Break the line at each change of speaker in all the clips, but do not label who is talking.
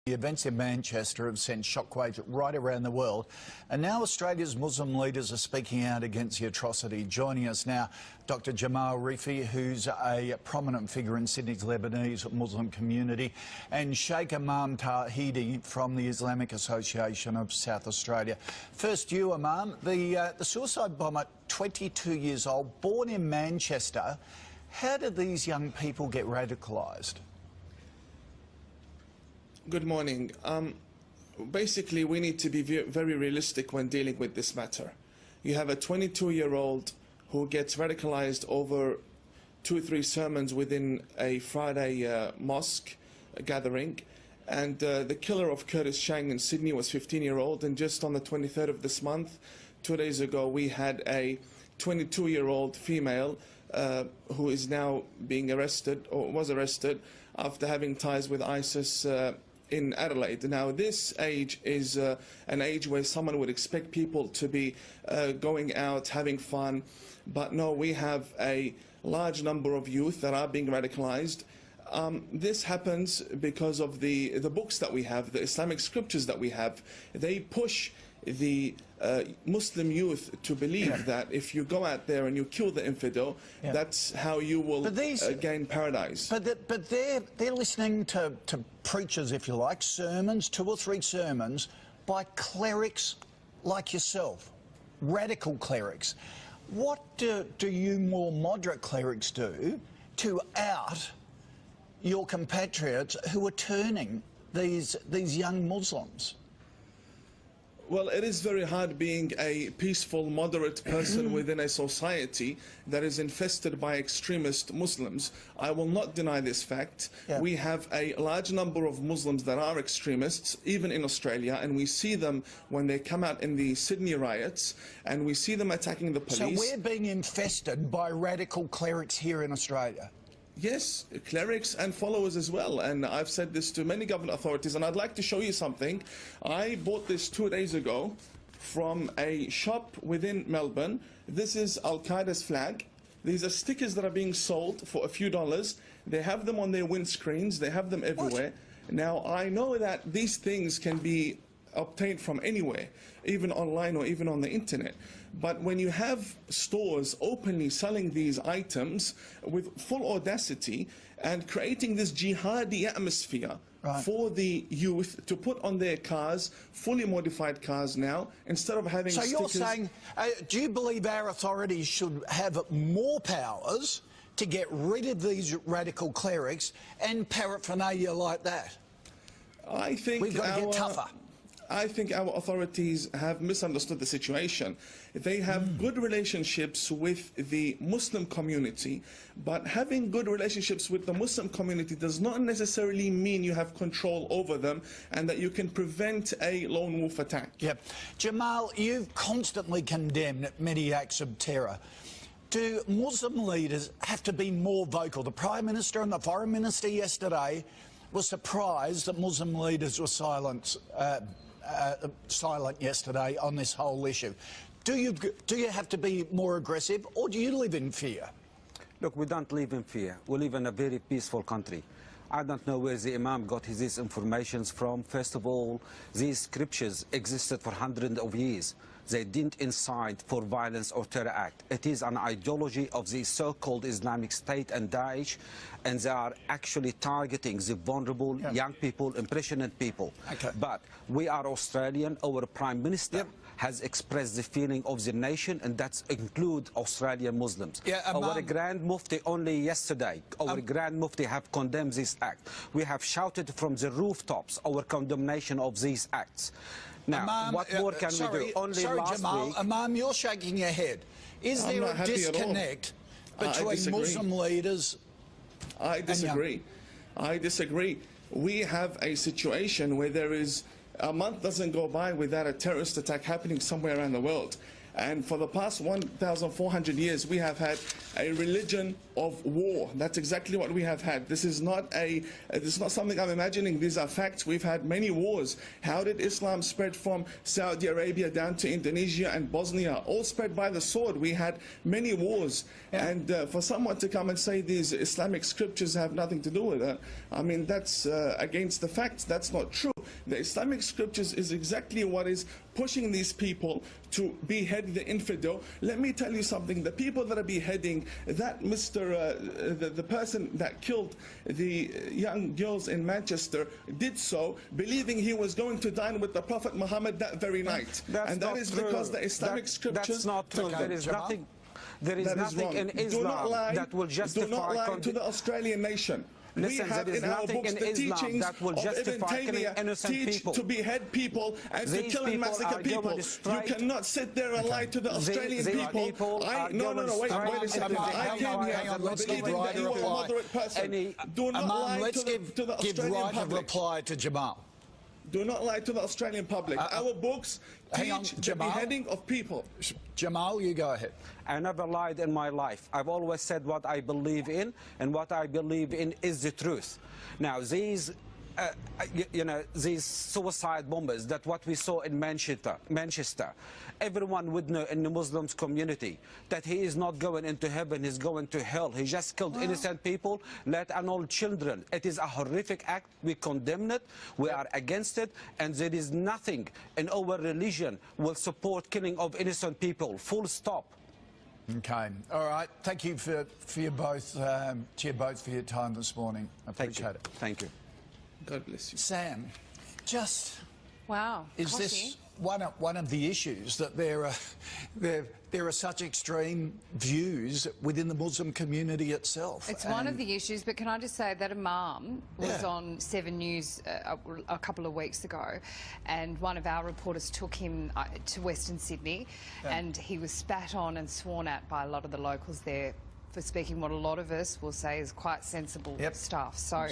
The events in Manchester have sent shockwaves right around the world, and now Australia's Muslim leaders are speaking out against the atrocity. Joining us now, Dr Jamal Rifi, who's a prominent figure in Sydney's Lebanese Muslim community, and Sheikh Imam Tawhidi from the Islamic Association of South Australia. First you, Imam, the suicide bomber, 22 years old, born in Manchester. How did these young people get radicalised?
Good morning. Basically, we need to be very realistic when dealing with this matter. You have a 22-year-old who gets radicalized over 2 or 3 sermons within a Friday mosque gathering, and the killer of Curtis Chang in Sydney was 15-year-old, and just on the 23rd of this month, 2 days ago, we had a 22-year-old female who is now being arrested, or was arrested, after having ties with ISIS in Adelaide. Now, this age is an age where someone would expect people to be going out, having fun, but no, we have a large number of youth that are being radicalized. This happens because of the books that we have, the Islamic scriptures that we have. They push the Muslim youth to believe that if you go out there and you kill the infidel, that's how you will gain paradise.
But they're listening to preachers, if you like, sermons, 2 or 3 sermons by clerics like yourself, radical clerics. What do you more moderate clerics do to out your compatriots who are turning these young Muslims?
Well, it is very hard being a peaceful, moderate person within a society that is infested by extremist Muslims. I will not deny this fact. We have a large number of Muslims that are extremists, even in Australia, and we see them when they come out in the Sydney riots, and we see them attacking the police.
So we're being infested by radical clerics here in Australia?
Yes, clerics and followers as well, and I've said this to many government authorities, and I'd like to show you something. I bought this 2 days ago from a shop within Melbourne. This is Al-Qaeda's flag. These are stickers that are being sold for a few dollars. They have them on their windscreens. They have them everywhere. Now, I know that these things can be obtained from anywhere, even online or even on the internet. But when you have stores openly selling these items with full audacity and creating this jihadi atmosphere for the youth to put on their cars, fully modified cars now, instead of having stickers.
So you're saying, do you believe our authorities should have more powers to get rid of these radical clerics and paraphernalia like that?
I think
we've got to get tougher.
I think our authorities have misunderstood the situation. They have good relationships with the Muslim community, but having good relationships with the Muslim community does not necessarily mean you have control over them and that you can prevent a lone wolf attack. Yep.
Jamal, you've constantly condemned many acts of terror. Do Muslim leaders have to be more vocal? The Prime Minister and the Foreign Minister yesterday were surprised that Muslim leaders were silent yesterday on this whole issue. Do you have to be more aggressive, or do you live in fear?
Look, we don't live in fear. We live in a very peaceful country. I don't know where the Imam got his information from. First of all, these scriptures existed for hundreds of years. They didn't incite for violence or terror act. It is an ideology of the so-called Islamic State and Daesh, and they are actually targeting the vulnerable young people, impressionable people. But we are Australian. Our Prime Minister has expressed the feeling of the nation, and that includes Australian Muslims. Our Grand Mufti only yesterday, our Grand Mufti have condemned this act. We have shouted from the rooftops our condemnation of these acts. Now,
Imam,
what more can we do? Only last
Jamal,
week...
Imam, you're shaking your head. Is there a disconnect between Muslim leaders?
I disagree. I disagree. We have a situation where there is a month doesn't go by without a terrorist attack happening somewhere around the world. And for the past 1,400 years, we have had a religion of war. That's exactly what we have had. This is not something I'm imagining. These are facts. We've had many wars. How did Islam spread from Saudi Arabia down to Indonesia and Bosnia? All spread by the sword. We had many wars. Yeah. And for someone to come and say these Islamic scriptures have nothing to do with it, I mean, that's against the facts. That's not true. The Islamic scriptures is exactly what is pushing these people to behead the infidel. Let me tell you something. The people that are beheading, that the person that killed the young girls in Manchester did so believing he was going to dine with the Prophet Muhammad that very night. And that is because the Islamic scriptures...
That's not true. There is nothing... There is nothing in Islam that will justify...
Do not lie to the Australian nation.
Listen,
we have
there is
in our
nothing
books
in
the
Islam
teachings
that will
of
justify killing innocent people.
To behead people and to kill and massacre people. You cannot sit there and lie to the Australian people. Wait a second. I came here believing that you are a moderate person. Do not lie to the Australian public.
Reply to Jamal.
Do not lie to the Australian public. Our books teach the beheading of people.
Jamal, you go ahead.
I never lied in my life. I've always said what I believe in, and what I believe in is the truth. Now, these suicide bombers, that what we saw in Manchester, everyone would know in the Muslim community that he is not going into heaven, he's going to hell. He just killed innocent people, let alone children. It is a horrific act. We condemn it. We are against it. And there is nothing in our religion will support killing of innocent people. Full stop.
Okay. All right. Thank you for you both for your time this morning. I appreciate it.
Thank you.
God bless you.
Sam, just...
Wow.
Is this one of the issues, that there are such extreme views within the Muslim community itself?
It's one of the issues, but can I just say that Imam was on 7 News a couple of weeks ago, and one of our reporters took him to Western Sydney, and he was spat on and sworn at by a lot of the locals there for speaking what a lot of us will say is quite sensible stuff. So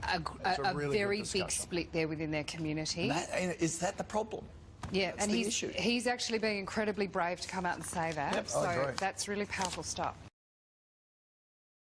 a really very big split there within their community.
Is that the problem?
Yeah,
that's
and he's actually being incredibly brave to come out and say that.
Yep,
so that's really powerful stuff.